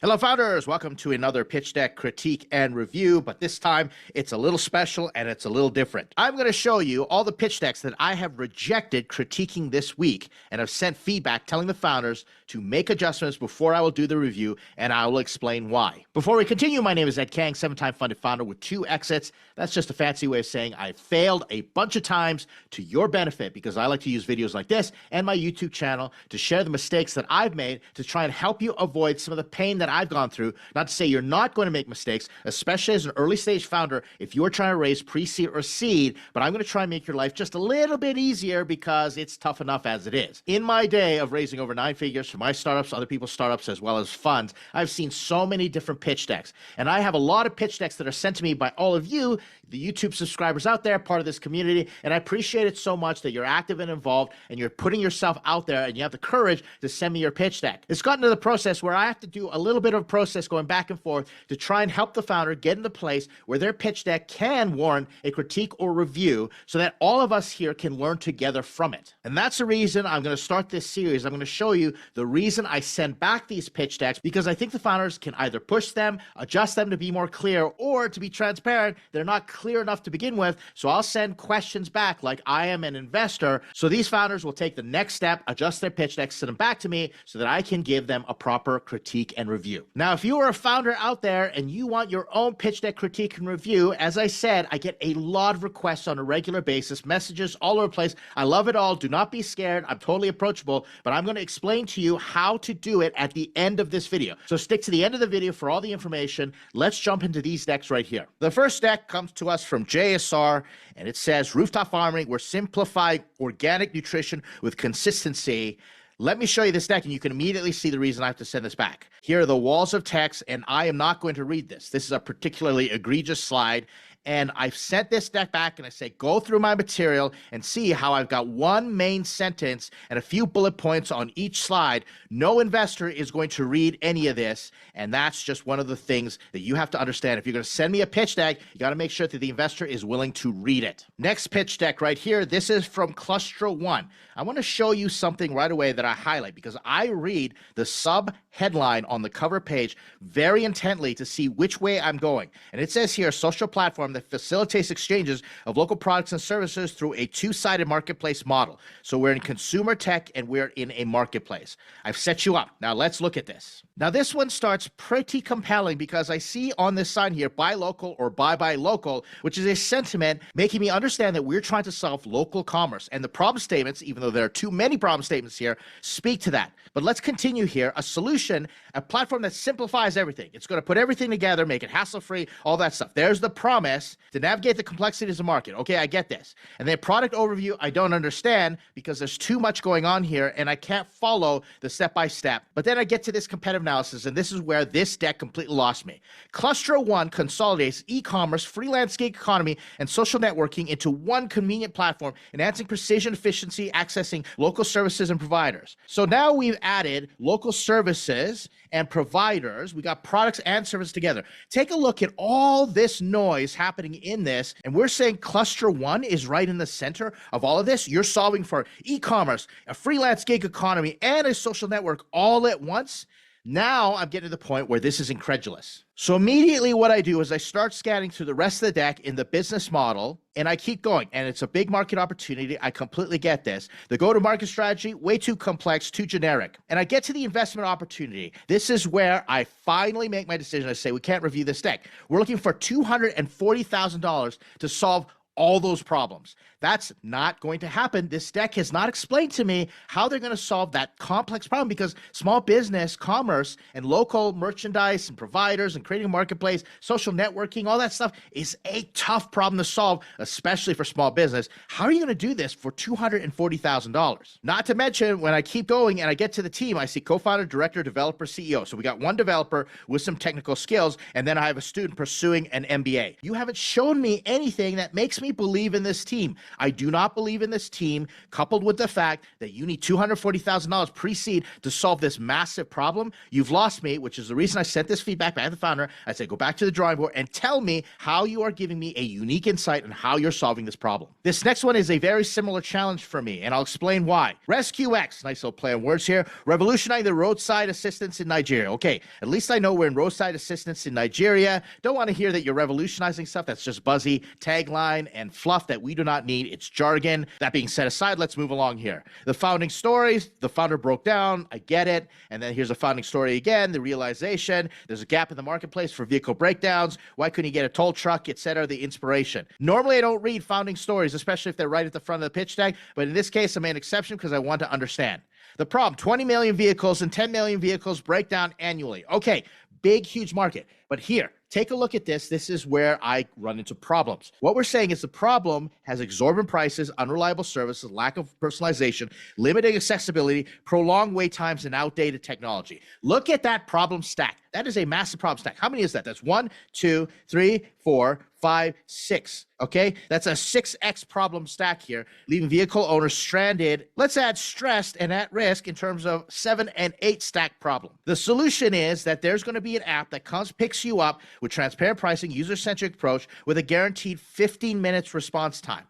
Hello, founders. Welcome to another pitch deck critique and review, but this time it's a little special and it's a little different. I'm going to show you all the pitch decks that I have rejected critiquing this week and have sent feedback telling the founders to make adjustments before I will do the review, and I will explain why. Before we continue, my name is Ed Kang, 7-time funded founder with 2 exits. That's just a fancy way of saying I failed a bunch of times to your benefit because I like to use videos like this and my YouTube channel to share the mistakes that I've made to try and help you avoid some of the pain that I've gone through. Not to say you're not going to make mistakes, especially as an early stage founder if you're trying to raise pre-seed or seed, but I'm going to try and make your life just a little bit easier because it's tough enough as it is. In my day of raising over 9 figures for my startups, other people's startups, as well as funds, I've seen so many different pitch decks, and I have a lot of pitch decks that are sent to me by all of you, the YouTube subscribers out there, part of this community, and I appreciate it so much that you're active and involved and you're putting yourself out there and you have the courage to send me your pitch deck. It's gotten to the process where I have to do a little bit of process going back and forth to try and help the founder get in the place where their pitch deck can warrant a critique or review so that all of us here can learn together from it. And that's the reason I'm going to start this series. I'm going to show you the reason I send back these pitch decks, because I think the founders can either push them, adjust them to be more clear, or to be transparent, they're not clear enough to begin with. So I'll send questions back like I am an investor. So these founders will take the next step, adjust their pitch decks, send them back to me so that I can give them a proper critique and review. Now, if you are a founder out there and you want your own pitch deck critique and review, as I said, I get a lot of requests on a regular basis, messages all over the place. I love it all. Do not be scared. I'm totally approachable, but I'm going to explain to you how to do it at the end of this video. So stick to the end of the video for all the information. Let's jump into these decks right here. The first deck comes to us from JSR, and it says, Rooftop Farming, we're simplifying organic nutrition with consistency. Let me show you this deck, and you can immediately see the reason I have to send this back. Here are the walls of text, and I am not going to read this. This is a particularly egregious slide, and I've sent this deck back, and I say, go through my material and see how I've got one main sentence and a few bullet points on each slide. No investor is going to read any of this, and that's just one of the things that you have to understand. If you're going to send me a pitch deck, you got to make sure that the investor is willing to read it. Next pitch deck right here, this is from Cluster 1. I want to show you something right away that I highlight because I read the sub headline on the cover page very intently to see which way I'm going. And it says here, social platform that facilitates exchanges of local products and services through a two-sided marketplace model. So we're in consumer tech and we're in a marketplace. I've set you up. Now let's look at this. Now this one starts pretty compelling because I see on this sign here, buy local or buy local, which is a sentiment making me understand that we're trying to solve local commerce. And the problem statements, even though there are too many problem statements here, speak to that. But let's continue here. A solution, a platform that simplifies everything. It's going to put everything together, make it hassle-free, all that stuff. There's the promise to navigate the complexities of the market. Okay, I get this. And then product overview, I don't understand because there's too much going on here and I can't follow the step-by-step. But then I get to this competitive analysis, and this is where this deck completely lost me. Cluster 1 consolidates e-commerce, freelance gig economy, and social networking into one convenient platform, enhancing precision, efficiency, accessing local services and providers. So now we've added local services and providers. We got products and services together. Take a look at all this noise happening in this, and we're saying Cluster 1 is right in the center of all of this. You're solving for e-commerce, a freelance gig economy, and a social network all at once. Now I'm getting to the point where this is incredulous. So immediately what I do is I start scanning through the rest of the deck in the business model, and I keep going. And it's a big market opportunity. I completely get this. The go-to-market strategy, way too complex, too generic. And I get to the investment opportunity. This is where I finally make my decision. I say, we can't review this deck. We're looking for $240,000 to solve all those problems. That's not going to happen. This deck has not explained to me how they're going to solve that complex problem, because small business, commerce, and local merchandise and providers and creating a marketplace, social networking, all that stuff is a tough problem to solve, especially for small business. How are you going to do this for $240,000? Not to mention, when I keep going and I get to the team, I see co-founder, director, developer, CEO. So we got one developer with some technical skills, and then I have a student pursuing an MBA. You haven't shown me anything that makes me believe in this team. I do not believe in this team, coupled with the fact that you need $240,000 pre-seed to solve this massive problem. You've lost me, which is the reason I sent this feedback back to the founder. I said, go back to the drawing board and tell me how you are giving me a unique insight on how you're solving this problem. This next one is a very similar challenge for me, and I'll explain why. ResQX, nice little play on words here, revolutionizing the roadside assistance in Nigeria. Okay, at least I know we're in roadside assistance in Nigeria. Don't want to hear that you're revolutionizing stuff. That's just buzzy tagline and fluff that we do not need. It's jargon. That being set aside, let's move along here. The founding stories, the founder broke down. I get it. And then here's a founding story again, the realization. There's a gap in the marketplace for vehicle breakdowns. Why couldn't you get a tow truck, etc.? The inspiration. Normally, I don't read founding stories, especially if they're right at the front of the pitch deck. But in this case, I made an exception because I want to understand. The problem, 20 million vehicles and 10 million vehicles break down annually. Okay, big, huge market. But here, take a look at this. This is where I run into problems. What we're saying is the problem has exorbitant prices, unreliable services, lack of personalization, limited accessibility, prolonged wait times, and outdated technology. Look at that problem stack. That is a massive problem stack. How many is that? That's 1, 2, 3, 4, 5, 6. Okay, that's a 6x problem stack here, leaving vehicle owners stranded. Let's add stressed and at risk in terms of 7 and 8 stack problem. The solution is that there's going to be an app that comes, picks you up with transparent pricing, user-centric approach with a guaranteed 15 minutes response time.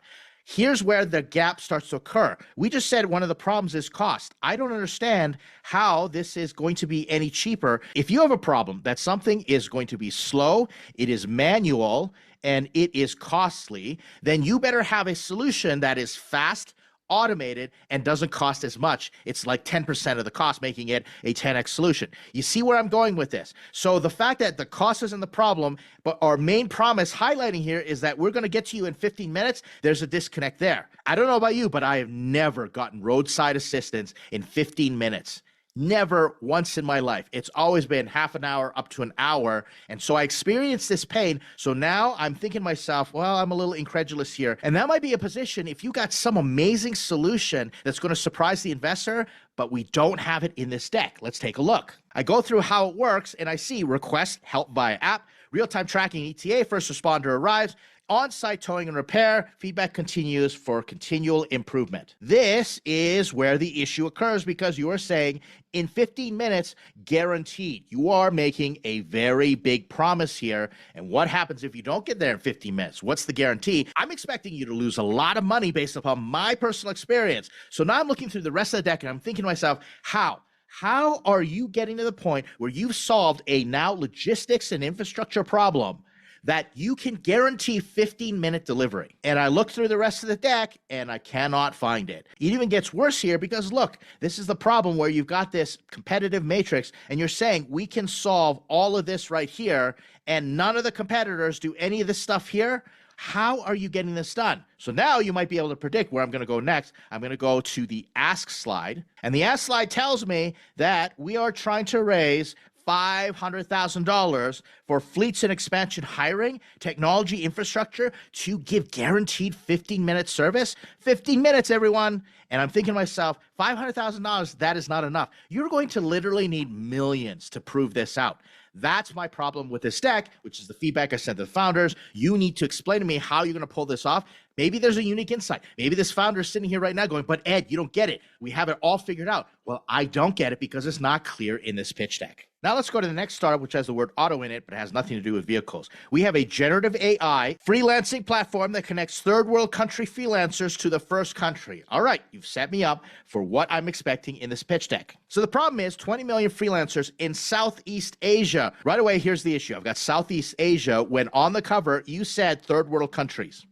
Here's where the gap starts to occur. We just said one of the problems is cost. I don't understand how this is going to be any cheaper. If you have a problem that something is going to be slow, it is manual, and it is costly, then you better have a solution that is fast, automated, and doesn't cost as much. It's like 10% of the cost, making it a 10x solution. You see where I'm going with this? So the fact that the cost isn't the problem, but our main promise highlighting here is that we're going to get to you in 15 minutes, there's a disconnect there. I don't know about you, but I have never gotten roadside assistance in 15 minutes. Never once in my life. It's always been half an hour up to an hour. And so I experienced this pain. So now I'm thinking to myself, well, I'm a little incredulous here. And that might be a position if you got some amazing solution that's going to surprise the investor, but we don't have it in this deck. Let's take a look. I go through how it works and I see request help via app, real-time tracking ETA, first responder arrives, on-site towing and repair, feedback continues for continual improvement. This is where the issue occurs because you are saying in 15 minutes, guaranteed. You are making a very big promise here. And what happens if you don't get there in 15 minutes? What's the guarantee? I'm expecting you to lose a lot of money based upon my personal experience. So now I'm looking through the rest of the deck and I'm thinking to myself, how? How are you getting to the point where you've solved a now logistics and infrastructure problem that you can guarantee 15-minute delivery? And I look through the rest of the deck and I cannot find it. It even gets worse here because look, this is the problem where you've got this competitive matrix and you're saying we can solve all of this right here and none of the competitors do any of this stuff here. How are you getting this done? So now you might be able to predict where I'm going to go next. I'm going to go to the ask slide. And the ask slide tells me that we are trying to raise $500,000 for fleets and expansion hiring, technology infrastructure to give guaranteed 15-minute service. 15 minutes, everyone. And I'm thinking to myself, $500,000, that is not enough. You're going to literally need millions to prove this out. That's my problem with this deck, which is the feedback I sent to the founders. You need to explain to me how you're going to pull this off. Maybe there's a unique insight. Maybe this founder is sitting here right now going, but Ed, you don't get it. We have it all figured out. Well, I don't get it because it's not clear in this pitch deck. Now let's go to the next startup, which has the word auto in it, but it has nothing to do with vehicles. We have a generative AI freelancing platform that connects third world country freelancers to the first country. All right, you've set me up for what I'm expecting in this pitch deck. So the problem is 20 million freelancers in Southeast Asia. Right away, here's the issue. I've got Southeast Asia when on the cover, you said third world countries.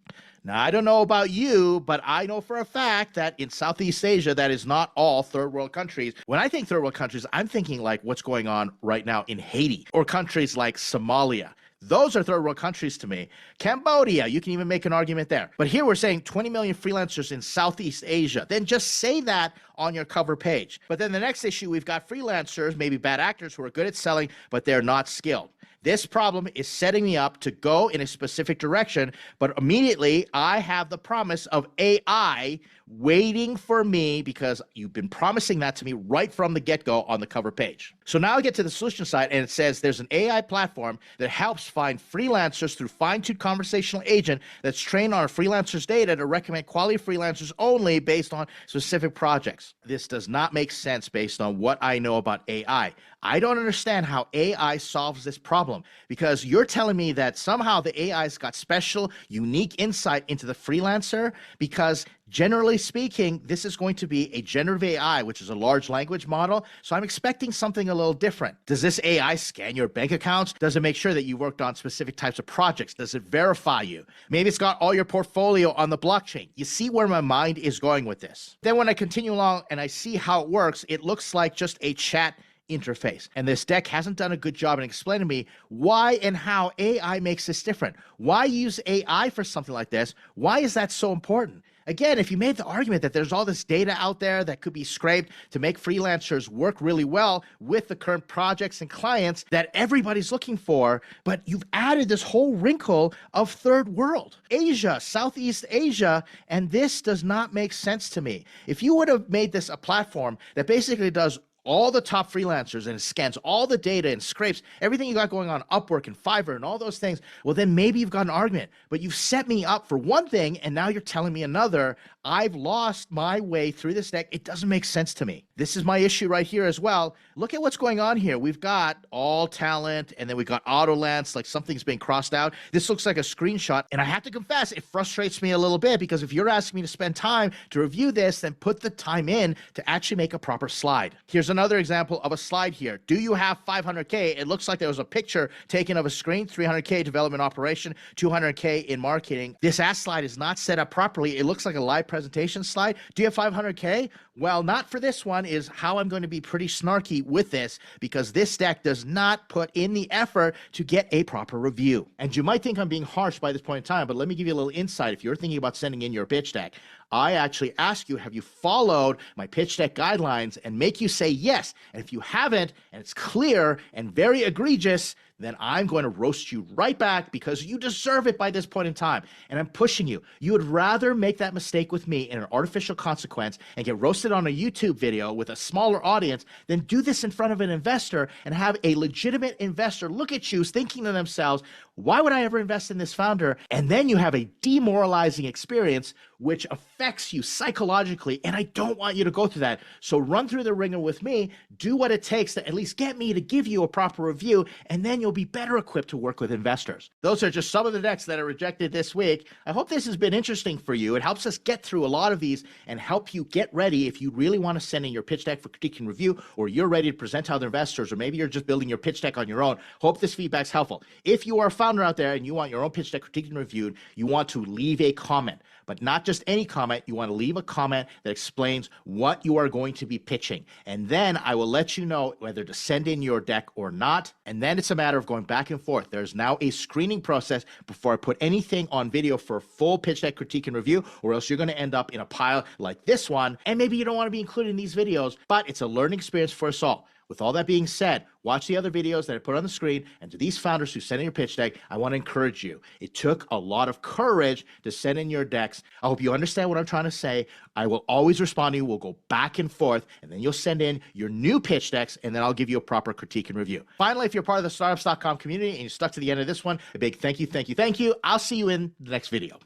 Now, I don't know about you, but I know for a fact that in Southeast Asia, that is not all third world countries. When I think third world countries, I'm thinking like what's going on right now in Haiti or countries like Somalia. Those are third world countries to me. Cambodia, you can even make an argument there. But here we're saying 20 million freelancers in Southeast Asia. Then just say that on your cover page. But then the next issue, we've got freelancers, maybe bad actors who are good at selling, but they're not skilled. This problem is setting me up to go in a specific direction, but immediately I have the promise of AI waiting for me because you've been promising that to me right from the get-go on the cover page. So now I get to the solution side and it says there's an AI platform that helps find freelancers through fine-tuned conversational agent that's trained on a freelancer's data to recommend quality freelancers only based on specific projects. This does not make sense based on what I know about AI. I don't understand how AI solves this problem because you're telling me that somehow the AI's got special, unique insight into the freelancer because generally speaking, this is going to be a generative AI, which is a large language model. So I'm expecting something a little different. Does this AI scan your bank accounts? Does it make sure that you worked on specific types of projects? Does it verify you? Maybe it's got all your portfolio on the blockchain. You see where my mind is going with this. Then when I continue along and I see how it works, it looks like just a chat interface. And this deck hasn't done a good job in explaining to me why and how AI makes this different. Why use AI for something like this? Why is that so important? Again, if you made the argument that there's all this data out there that could be scraped to make freelancers work really well with the current projects and clients that everybody's looking for, but you've added this whole wrinkle of third world, Asia, Southeast Asia, and this does not make sense to me. If you would have made this a platform that basically does all the top freelancers and it scans all the data and scrapes everything you got going on Upwork and Fiverr and all those things, well, then maybe you've got an argument. But you've set me up for one thing and now you're telling me another. I've lost my way through this deck. It doesn't make sense to me. This is my issue right here as well. Look at what's going on here. We've got all talent and then we've got Autolance, like something's being crossed out. This looks like a screenshot. And I have to confess, it frustrates me a little bit because if you're asking me to spend time to review this, then put the time in to actually make a proper slide. Here's another example of a slide here. Do you have 500K? It looks like there was a picture taken of a screen, 300K development operation, 200K in marketing. This ass slide is not set up properly. It looks like a live presentation slide. Do you have 500K? Well, not for this one is how I'm going to be pretty snarky with this because this deck does not put in the effort to get a proper review. And you might think I'm being harsh by this point in time, but let me give you a little insight. If you're thinking about sending in your pitch deck, I actually ask you, have you followed my pitch deck guidelines and make you say yes? And if you haven't, and it's clear and very egregious, then I'm going to roast you right back because you deserve it by this point in time. And I'm pushing you. You would rather make that mistake with me in an artificial consequence and get roasted on a YouTube video with a smaller audience than do this in front of an investor and have a legitimate investor look at you thinking to themselves, why would I ever invest in this founder? And then you have a demoralizing experience which affects you psychologically, and I don't want you to go through that. So run through the ringer with me, do what it takes to at least get me to give you a proper review, and then you'll be better equipped to work with investors. Those are just some of the decks that are rejected this week. I hope this has been interesting for you. It helps us get through a lot of these and help you get ready if you really want to send in your pitch deck for critique and review, or you're ready to present to other investors, or maybe you're just building your pitch deck on your own. Hope this feedback's helpful. If you are a founder out there and you want your own pitch deck critiqued and reviewed, you want to leave a comment, but not just any comment. You want to leave a comment that explains what you are going to be pitching. And then I will let you know whether to send in your deck or not. And then it's a matter of going back and forth. There's now a screening process before I put anything on video for a full pitch deck critique and review, or else you're going to end up in a pile like this one. And maybe you don't want to be included in these videos, but it's a learning experience for us all. With all that being said, watch the other videos that I put on the screen, and to these founders who send in your pitch deck, I want to encourage you. It took a lot of courage to send in your decks. I hope you understand what I'm trying to say. I will always respond to you. We'll go back and forth, and then you'll send in your new pitch decks, and then I'll give you a proper critique and review. Finally, if you're part of the Startups.com community and you stuck to the end of this one, a big thank you, thank you, thank you. I'll see you in the next video.